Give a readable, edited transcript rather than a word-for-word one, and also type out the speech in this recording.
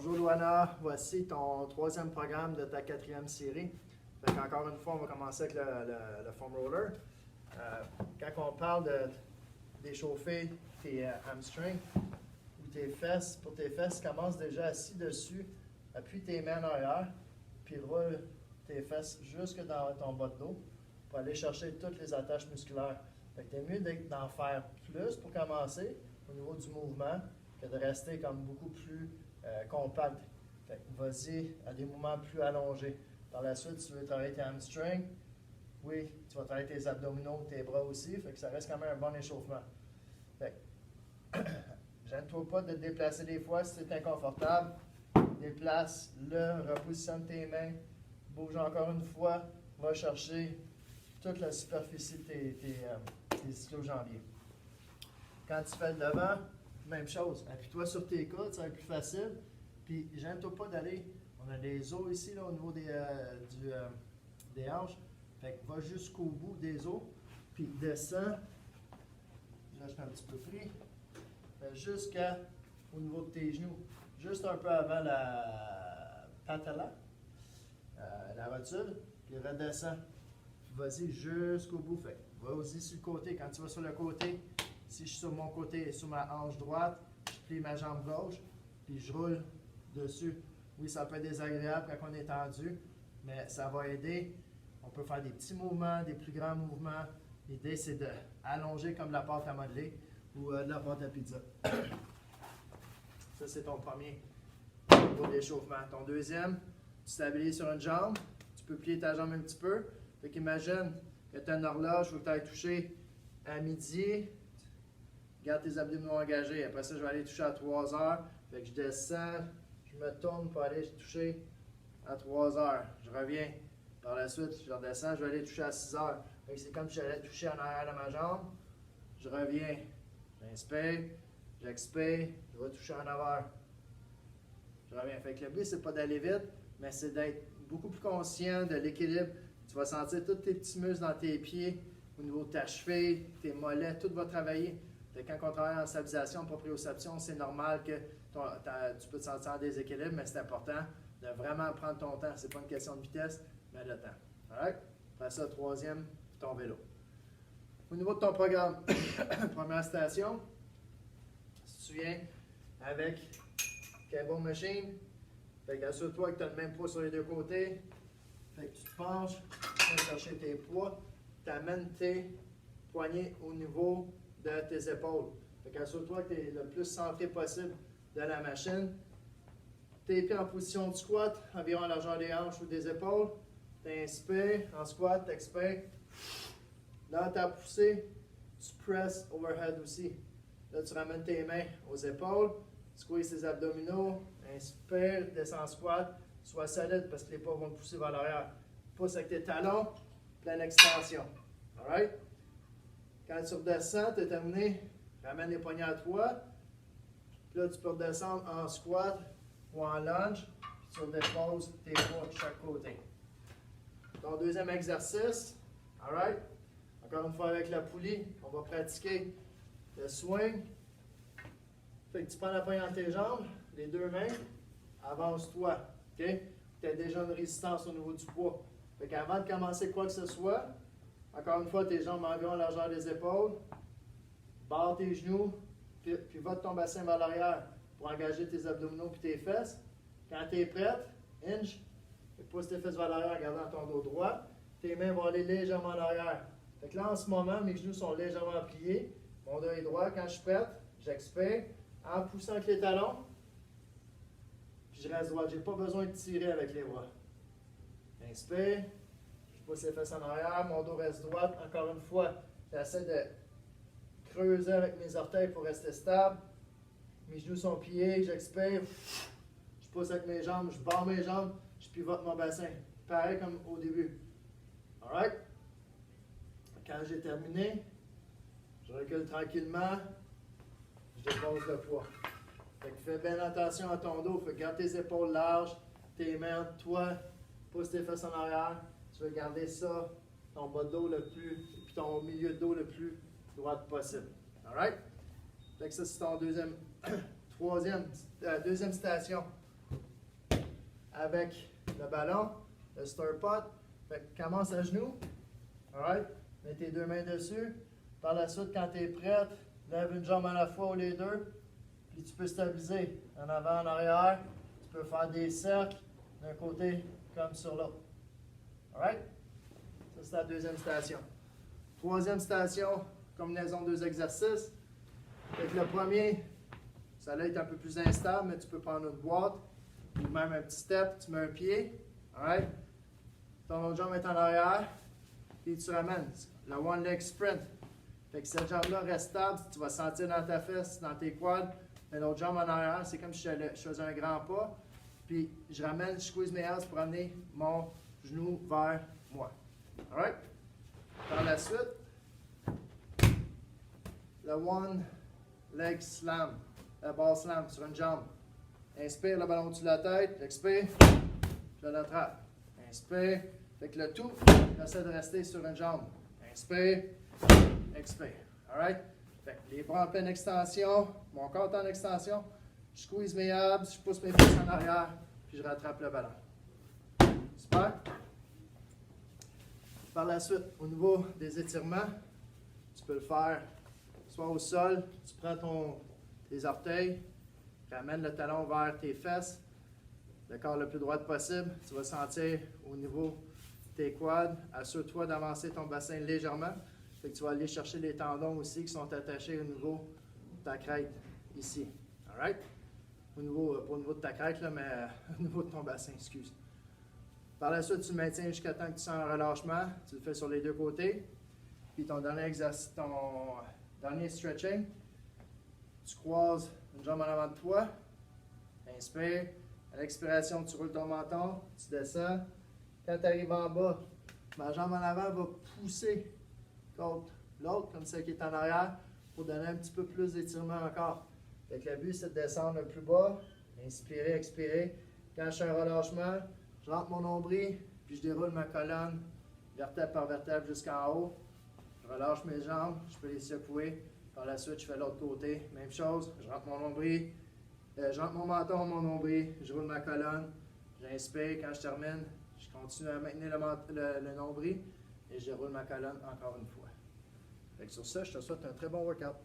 Bonjour Luana, voici ton troisième programme de ta quatrième série. Encore une fois, on va commencer avec le foam roller. Quand on parle d'échauffer tes hamstrings ou tes fesses, pour tes fesses, commence déjà assis dessus, appuie tes mains en arrière, puis roule tes fesses jusque dans ton bas de dos pour aller chercher toutes les attaches musculaires. Tu es mieux d'en faire plus pour commencer au niveau du mouvement que de rester comme beaucoup plus compact. Vas-y à des mouvements plus allongés. Par la suite, si tu veux travailler tes hamstrings, oui, tu vas travailler tes abdominaux, tes bras aussi, fait que ça reste quand même un bon échauffement. Gêne-toi pas de te déplacer des fois si c'est inconfortable. Déplace-le, repositionne tes mains, bouge encore une fois, va chercher toute la superficie de tes ischio-jambiers. Quand tu fais le devant, même chose, appuie-toi sur tes coudes, ça va être plus facile. Puis, gêne-toi pas d'aller, on a des os ici là, au niveau des hanches. Fait que va jusqu'au bout des os, puis descends. Là, je suis un petit peu pris. Jusqu'au niveau de tes genoux. Juste un peu avant la patella, la rotule, puis redescends. Puis vas-y jusqu'au bout. Fait vas-y sur le côté. Quand tu vas sur le côté, si je suis sur mon côté, sur ma hanche droite, je plie ma jambe gauche, puis je roule dessus. Oui, ça peut être désagréable quand on est tendu, mais ça va aider. On peut faire des petits mouvements, des plus grands mouvements. L'idée, c'est d'allonger comme de la pâte à modeler ou de la pâte à pizza. Ça, c'est ton premier niveau d'échauffement. Ton deuxième, tu stabilises sur une jambe. Tu peux plier ta jambe un petit peu. Fait qu'imagine que tu as une horloge, il faut que tu ailles toucher à midi. Garde tes abdominaux engagés. Après ça, je vais aller toucher à 3 heures. Fait que je descends, je me tourne pour aller toucher à 3 heures. Je reviens. Par la suite, je redescends, je vais aller toucher à 6 heures. Fait que c'est comme si j'allais toucher en arrière de ma jambe. Je reviens. J'inspire, j'expire, je vais toucher en 9 heures. Je reviens. Fait que le but, c'est pas d'aller vite, mais c'est d'être beaucoup plus conscient de l'équilibre. Tu vas sentir tous tes petits muscles dans tes pieds, au niveau de ta cheville, tes mollets, tout va travailler. Fait que quand on travaille en stabilisation, en proprioception, c'est normal que tu peux te sentir en déséquilibre, mais c'est important de vraiment prendre ton temps. C'est pas une question de vitesse, mais de temps. Alright? Après ça, troisième, ton vélo. Au niveau de ton programme, première station, si tu viens avec cable machine, fait qu'assure-toi que tu as le même poids sur les deux côtés. Fait que tu te penches, tu viens chercher tes poids, tu amènes tes poignets au niveau de tes épaules. Fait qu'assure-toi que tu es le plus centré possible de la machine. Tes pieds en position de squat, environ à la largeur des hanches ou des épaules. Tu inspires en squat, tu expires. Dans ta poussée, tu presses overhead aussi. Là, tu ramènes tes mains aux épaules, squeeze tes abdominaux, inspire, descends en squat, sois solide parce que les pas vont te pousser vers l'arrière. Pousse avec tes talons, pleine extension. Alright? Quand tu redescends, tu es terminé, ramène les poignets à toi. Puis là, tu peux redescendre en squat ou en lunge, puis tu redéposes tes poids de chaque côté. Ton deuxième exercice, alright? Encore une fois avec la poulie, on va pratiquer le swing. Fait que tu prends la poigne dans tes jambes, les deux mains, avance-toi. Okay? Tu as déjà une résistance au niveau du poids. Fait qu'avant de commencer quoi que ce soit, encore une fois, tes jambes environ à la largeur des épaules, barre tes genoux, puis va de ton bassin vers l'arrière pour engager tes abdominaux puis tes fesses. Quand tu es prête, hinge, pousse tes fesses vers l'arrière en gardant ton dos droit. Tes mains vont aller légèrement en arrière. Fait que là, en ce moment, mes genoux sont légèrement pliés. Mon dos est droit. Quand je suis prête, j'expire en poussant avec les talons. Puis je reste droit. Je n'ai pas besoin de tirer avec les bras. Inspire. Je pousse les fesses en arrière. Mon dos reste droit. Encore une fois, j'essaie de creuser avec mes orteils pour rester stable. Mes genoux sont pliés. J'expire. Je pousse avec mes jambes. Je barre mes jambes. Je pivote mon bassin. Pareil comme au début. Alright? Quand j'ai terminé, je recule tranquillement, je dépose le poids. Fait que fais bien attention à ton dos, garde tes épaules larges, tes mains entre toi, pousse tes fesses en arrière. Tu veux garder ça, ton bas de dos le plus, puis ton milieu de dos le plus droit possible. Alright? Fait que ça, c'est ton deuxième station. avec le ballon, le stir pot. Fait que commence à genoux. Alright? Mets tes deux mains dessus. Par la suite, quand tu es prête, lève une jambe à la fois ou les deux. Puis tu peux stabiliser en avant, en arrière. Tu peux faire des cercles d'un côté comme sur l'autre. Alright? Ça, c'est la deuxième station. Troisième station, combinaison de deux exercices. Fait que le premier, ça va être un peu plus instable, mais tu peux prendre une boîte ou même un petit step, tu mets un pied. Alright? Ton autre jambe est en arrière, puis tu ramènes. Le one leg sprint. Fait que cette jambe-là reste stable, tu vas sentir dans ta fesse, dans tes quads. Mais l'autre jambe en arrière, c'est comme si je faisais un grand pas. Puis je ramène, je squeeze mes hanches pour amener mon genou vers moi. Alright? Par la suite, le one leg slam, la ball slam sur une jambe. Inspire le ballon au-dessus de la tête, expire, je l'attrape. Inspire, fait que le tout, j'essaie de rester sur une jambe. Inspire, expire. Alright? Fait que les bras en pleine extension, mon corps est en extension, je squeeze mes abs, je pousse mes fesses en arrière, puis je rattrape le ballon. Super? Par la suite, au niveau des étirements, tu peux le faire soit au sol, tu prends tes orteils, ramène le talon vers tes fesses, le corps le plus droit possible. Tu vas sentir au niveau de tes quads, assure-toi d'avancer ton bassin légèrement. Fait que tu vas aller chercher les tendons aussi qui sont attachés au niveau de ta crête, ici. Alright? Pas au niveau de ta crête, là, mais au niveau de ton bassin, excuse. Par la suite, tu le maintiens jusqu'à temps que tu sens un relâchement. Tu le fais sur les deux côtés. Puis ton dernier exercice, ton dernier stretching, tu croises une jambe en avant de toi. Inspire. À l'expiration, tu roules ton menton. Tu descends. Quand tu arrives en bas, ma jambe en avant va pousser contre l'autre, comme celle qui est en arrière, pour donner un petit peu plus d'étirement encore. Fait que le but, c'est de descendre le plus bas. Inspirer, expirer. Quand je fais un relâchement, je rentre mon nombril, puis je déroule ma colonne, vertèbre par vertèbre jusqu'en haut. Je relâche mes jambes, je peux les secouer. Par la suite, je fais l'autre côté. Même chose, je rentre mon nombril, je rentre mon menton, mon nombril, je roule ma colonne. J'inspire, quand je termine, je continue à maintenir le nombril et je déroule ma colonne encore une fois. Fait que sur ça, je te souhaite un très bon workout.